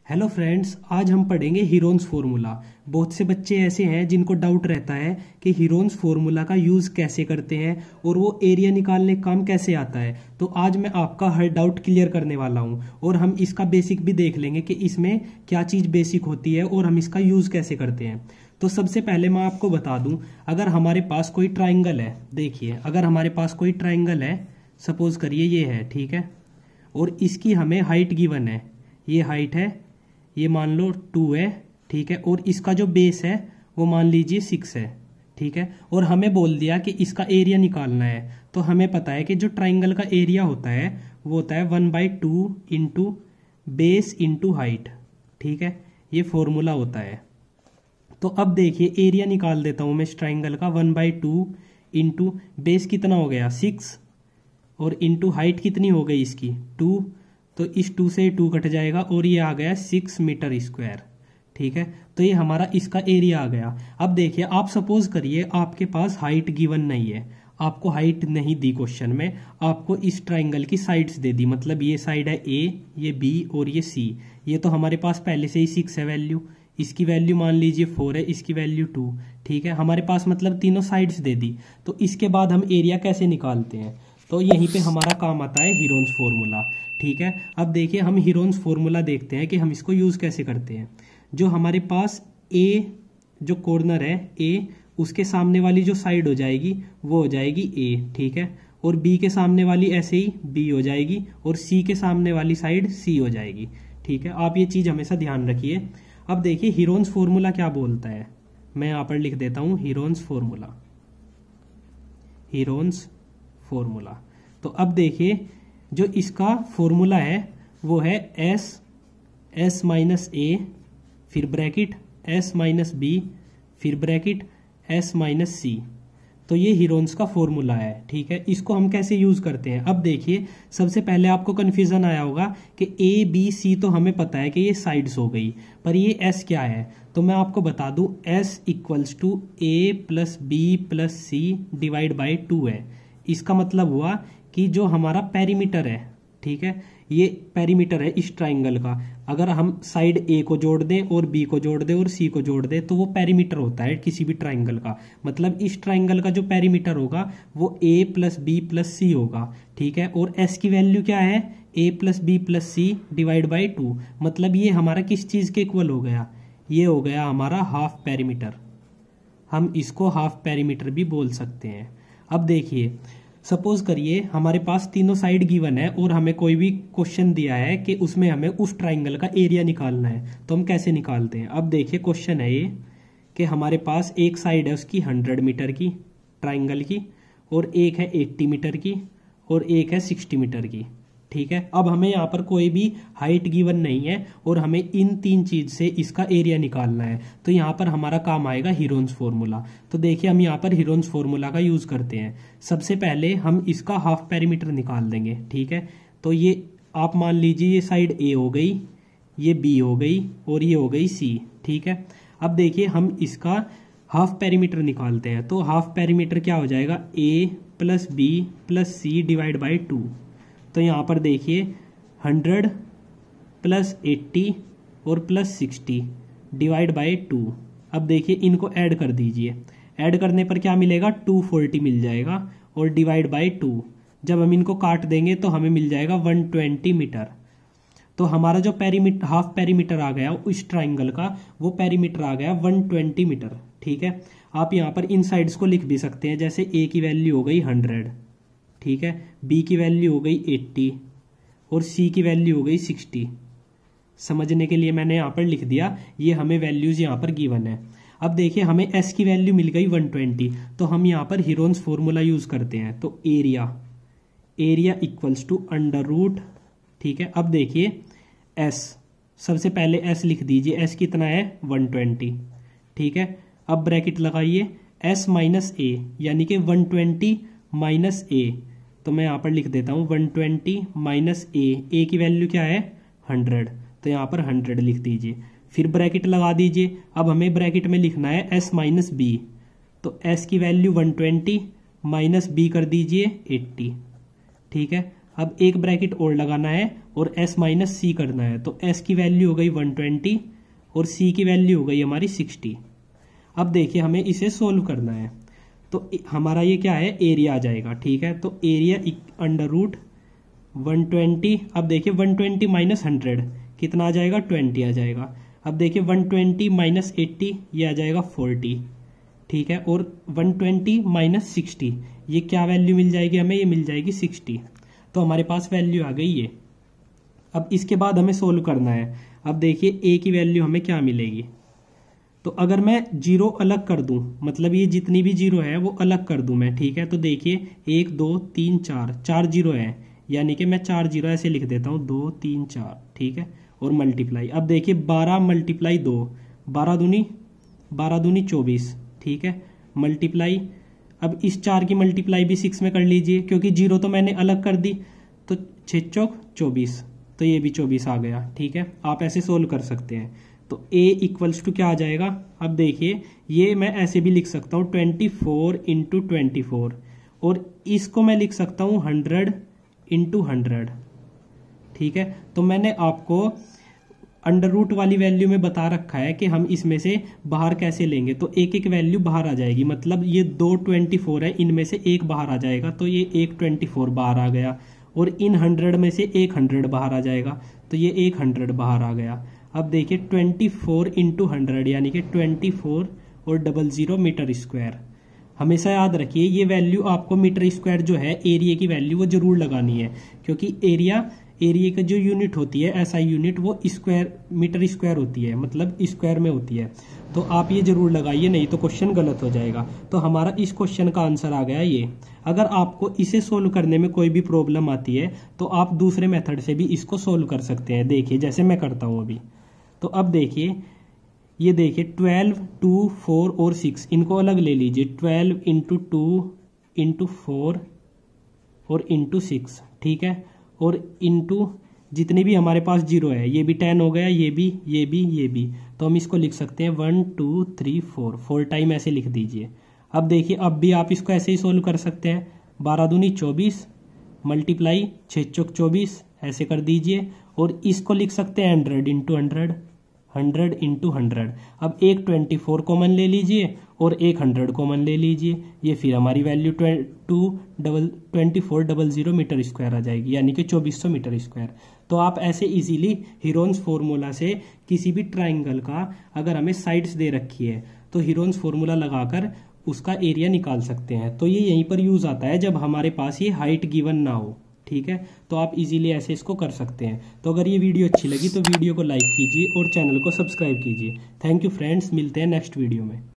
Hello friends, आज हम पढ़ेंगे हीरोन्स फार्मूला। बहुत से बच्चे ऐसे हैं जिनको डाउट रहता है कि हीरोन्स फार्मूला का यूज़ कैसे करते हैं और वो एरिया निकालने काम कैसे आता है। तो आज मैं आपका हर डाउट क्लियर करने वाला हूँ और हम इसका बेसिक भी देख लेंगे कि इसमें क्या चीज़ बेसिक होती है और हम इसका यूज़ कैसे करते हैं। तो सबसे पहले मैं आपको बता दूं, अगर हमारे पास कोई ट्राइंगल है, देखिए अगर हमारे पास कोई ट्राइंगल है, सपोज करिए ये है, ठीक है, और इसकी हमें हाइट गिवन है, ये हाइट है, ये मान लो 2 है, ठीक है, और इसका जो बेस है वो मान लीजिए 6 है, ठीक है, और हमें बोल दिया कि इसका एरिया निकालना है। तो हमें पता है कि जो ट्राइंगल का एरिया होता है वो होता है 1/2 इंटू बेस इंटू हाइट, ठीक है, ये फॉर्मूला होता है। तो अब देखिए एरिया निकाल देता हूं मैं इस ट्राइंगल का। 1/2 इंटू बेस कितना हो गया 6 और इंटू हाइट कितनी हो गई इसकी 2, तो इस 2 से 2 कट जाएगा और ये आ गया 6 मीटर स्क्वायर, ठीक है। तो ये हमारा इसका एरिया आ गया। अब देखिए आप सपोज करिए आपके पास हाइट गिवन नहीं है, आपको हाइट नहीं दी क्वेश्चन में, आपको इस ट्राइंगल की साइड्स दे दी, मतलब ये साइड है ए, ये बी और ये सी। ये तो हमारे पास पहले से ही 6 है वैल्यू, इसकी वैल्यू मान लीजिए 4 है, इसकी वैल्यू 2, ठीक है, हमारे पास मतलब तीनों साइड्स दे दी। तो इसके बाद हम एरिया कैसे निकालते हैं, तो यहीं पे हमारा काम आता है हीरोन्स फार्मूला, ठीक है। अब देखिए हम हीरोन्स फार्मूला देखते हैं कि हम इसको यूज़ कैसे करते हैं। जो हमारे पास ए जो कॉर्नर है ए, उसके सामने वाली जो साइड हो जाएगी वो हो जाएगी ए, ठीक है, और बी के सामने वाली ऐसे ही बी हो जाएगी और सी के सामने वाली साइड सी हो जाएगी, ठीक है। आप ये चीज़ हमेशा ध्यान रखिए। अब देखिए हीरोन्स फार्मूला क्या बोलता है, मैं यहाँ पर लिख देता हूँ हीरोन्स फार्मूला, हीरोन्स फॉर्मूला। तो अब देखिए जो इसका फॉर्मूला है वो है एस माइनस ए, फिर ब्रैकेट एस माइनस बी, फिर ब्रैकेट एस माइनस सी। तो ये हीरोन्स का फॉर्मूला है, ठीक है। इसको हम कैसे यूज करते हैं, अब देखिए सबसे पहले आपको कंफ्यूजन आया होगा कि ए बी सी तो हमें पता है कि ये साइड्स हो गई, पर ये एस क्या है। तो मैं आपको बता दूं s equals to a plus B plus C divide by 2 है। इसका मतलब हुआ कि जो हमारा पेरीमीटर है, ठीक है, ये पेरीमीटर है इस ट्राइंगल का। अगर हम साइड ए को जोड़ दें और बी को जोड़ दें और सी को जोड़ दें तो वो पेरीमीटर होता है किसी भी ट्राइंगल का। मतलब इस ट्राइंगल का जो पेरीमीटर होगा वो a plus B plus c होगा, ठीक है। और एस की वैल्यू क्या है, a plus B plus C divide by 2। मतलब ये हमारा किस चीज के इक्वल हो गया, ये हो गया हमारा हाफ पेरीमीटर। हम इसको हाफ पेरीमीटर भी बोल सकते हैं। अब देखिए सपोज करिए हमारे पास तीनों साइड गिवन है और हमें कोई भी क्वेश्चन दिया है कि उसमें हमें उस ट्राइंगल का एरिया निकालना है, तो हम कैसे निकालते हैं। अब देखिए क्वेश्चन है ये कि हमारे पास एक साइड है उसकी 100 मीटर की ट्राइंगल की, और एक है 80 मीटर की और एक है 60 मीटर की, ठीक है। अब हमें यहाँ पर कोई भी हाइट गिवन नहीं है और हमें इन तीन चीज से इसका एरिया निकालना है। तो यहाँ पर हमारा काम आएगा हीरोन्स फार्मूला। तो देखिए हम यहाँ पर हीरोन्स फार्मूला का यूज करते हैं। सबसे पहले हम इसका हाफ पेरीमीटर निकाल देंगे, ठीक है। तो ये आप मान लीजिए ये साइड ए हो गई, ये बी हो गई और ये हो गई सी, ठीक है। अब देखिए हम इसका हाफ पेरीमीटर निकालते हैं। तो हाफ पेरीमीटर क्या हो जाएगा, A plus B plus C divide by 2। तो यहाँ पर देखिए 100 प्लस 80 और प्लस 60 डिवाइड बाई 2। अब देखिए इनको ऐड कर दीजिए, ऐड करने पर क्या मिलेगा 240 मिल जाएगा और डिवाइड बाई 2। जब हम इनको काट देंगे तो हमें मिल जाएगा 120 मीटर। तो हमारा जो पेरीमीटर हाफ पेरीमीटर आ गया इस ट्राइंगल का, वो पेरीमीटर आ गया 120 मीटर, ठीक है। आप यहाँ पर इन साइड्स को लिख भी सकते हैं, जैसे ए की वैल्यू हो गई 100, ठीक है, बी की वैल्यू हो गई 80 और सी की वैल्यू हो गई 60। समझने के लिए मैंने यहाँ पर लिख दिया, ये हमें वैल्यूज यहाँ पर गिवन है। अब देखिए हमें एस की वैल्यू मिल गई 120, तो हम यहाँ पर हीरोन्स फार्मूला यूज करते हैं। तो area equals to under root, ठीक है। अब देखिए एस, सबसे पहले एस लिख दीजिए, एस कितना है 120, ठीक है। अब ब्रैकेट लगाइए एस माइनस ए, यानी कि 120 माइनस ए। तो मैं यहाँ पर लिख देता हूँ 120 माइनस ए की वैल्यू क्या है 100, तो यहाँ पर 100 लिख दीजिए, फिर ब्रैकेट लगा दीजिए। अब हमें ब्रैकेट में लिखना है एस माइनस बी, तो एस की वैल्यू 120 माइनस बी कर दीजिए 80, ठीक है। अब एक ब्रैकेट और लगाना है और s माइनस सी करना है। तो s की वैल्यू हो गई 120 और c की वैल्यू हो गई हमारी 60। अब देखिए हमें इसे सोल्व करना है, तो हमारा ये क्या है, एरिया आ जाएगा। ठीक है, तो एरिया अंडर रूट 120। अब देखिए 120 माइनस 100 कितना आ जाएगा, 20 आ जाएगा। अब देखिए 120 माइनस 80 ये आ जाएगा 40। ठीक है, और 120 माइनस 60 ये क्या वैल्यू मिल जाएगी हमें, ये मिल जाएगी 60। तो हमारे पास वैल्यू आ गई ये। अब इसके बाद हमें सोल्व करना है। अब देखिए a की वैल्यू हमें क्या मिलेगी, तो अगर मैं जीरो अलग कर दूं, मतलब ये जितनी भी जीरो है वो अलग कर दूं मैं। ठीक है, तो देखिए 1 2 3 4 जीरो है, यानी कि मैं 4 जीरो ऐसे लिख देता हूँ, 2 3 4। ठीक है, और मल्टीप्लाई। अब देखिए 12 मल्टीप्लाई 2, 12 दूनी 24। ठीक है, मल्टीप्लाई। अब इस 4 की मल्टीप्लाई भी 6 में कर लीजिए, क्योंकि जीरो तो मैंने अलग कर दी, तो 6 चौक 24, तो ये भी 24 आ गया। ठीक है, आप ऐसे सोल्व कर सकते हैं। तो a इक्वल्स टू क्या आ जाएगा, अब देखिए ये मैं ऐसे भी लिख सकता हूँ 24 इंटू 24, और इसको मैं लिख सकता हूँ 100 इंटू 100। ठीक है, तो मैंने आपको अंडर रूट वाली वैल्यू में बता रखा है कि हम इसमें से बाहर कैसे लेंगे। तो एक एक वैल्यू बाहर आ जाएगी, मतलब ये 2 24 है, इनमें से एक बाहर आ जाएगा, तो ये एक 24 बाहर आ गया, और इन 100 में से एक 100 बाहर आ जाएगा, तो ये एक 100 बाहर आ गया। अब देखिए 24 इंटू 100 यानी कि 24 और 00 मीटर स्क्वायर। हमेशा याद रखिए ये वैल्यू आपको मीटर स्क्वायर जो है एरिया की वैल्यू वो जरूर लगानी है, क्योंकि एरिया का जो यूनिट होती है एसआई यूनिट वो स्क्वायर मीटर स्क्वायर होती है, मतलब स्क्वायर में होती है। तो आप ये जरूर लगाइए, नहीं तो क्वेश्चन गलत हो जाएगा। तो हमारा इस क्वेश्चन का आंसर आ गया ये। अगर आपको इसे सोल्व करने में कोई भी प्रॉब्लम आती है तो आप दूसरे मेथड से भी इसको सोल्व कर सकते हैं, देखिए जैसे मैं करता हूँ अभी। तो अब देखिए ये देखिए 12 2 4 और 6 इनको अलग ले लीजिए, 12 इंटू 2 इंटू 4 और इंटू 6। ठीक है, और इंटू जितने भी हमारे पास जीरो है, ये भी 10 हो गया, ये भी ये भी ये भी, तो हम इसको लिख सकते हैं 1 2 3 4 टाइम ऐसे लिख दीजिए। अब देखिए अब भी आप इसको ऐसे ही सोल्व कर सकते हैं, 12 दूनी 24 मल्टीप्लाई 6 चौक 24 ऐसे कर दीजिए, और इसको लिख सकते हैं 100 इंटू 100, 100 इंटू 100। अब एक 24 कॉमन ले लीजिए और एक 100 कॉमन ले लीजिए, ये फिर हमारी वैल्यू 2400 मीटर स्क्वायर आ जाएगी, यानी कि 2400 मीटर स्क्वायर। तो आप ऐसे इजीली हीरोन्स फार्मूला से किसी भी ट्राइंगल का अगर हमें साइड्स दे रखी है तो हीरोन्स फार्मूला लगाकर उसका एरिया निकाल सकते हैं। तो ये यहीं पर यूज आता है जब हमारे पास ये हाइट गिवन ना हो। ठीक है, तो आप इजीली ऐसे इसको कर सकते हैं। तो अगर ये वीडियो अच्छी लगी तो वीडियो को लाइक कीजिए और चैनल को सब्सक्राइब कीजिए। थैंक यू फ्रेंड्स, मिलते हैं नेक्स्ट वीडियो में।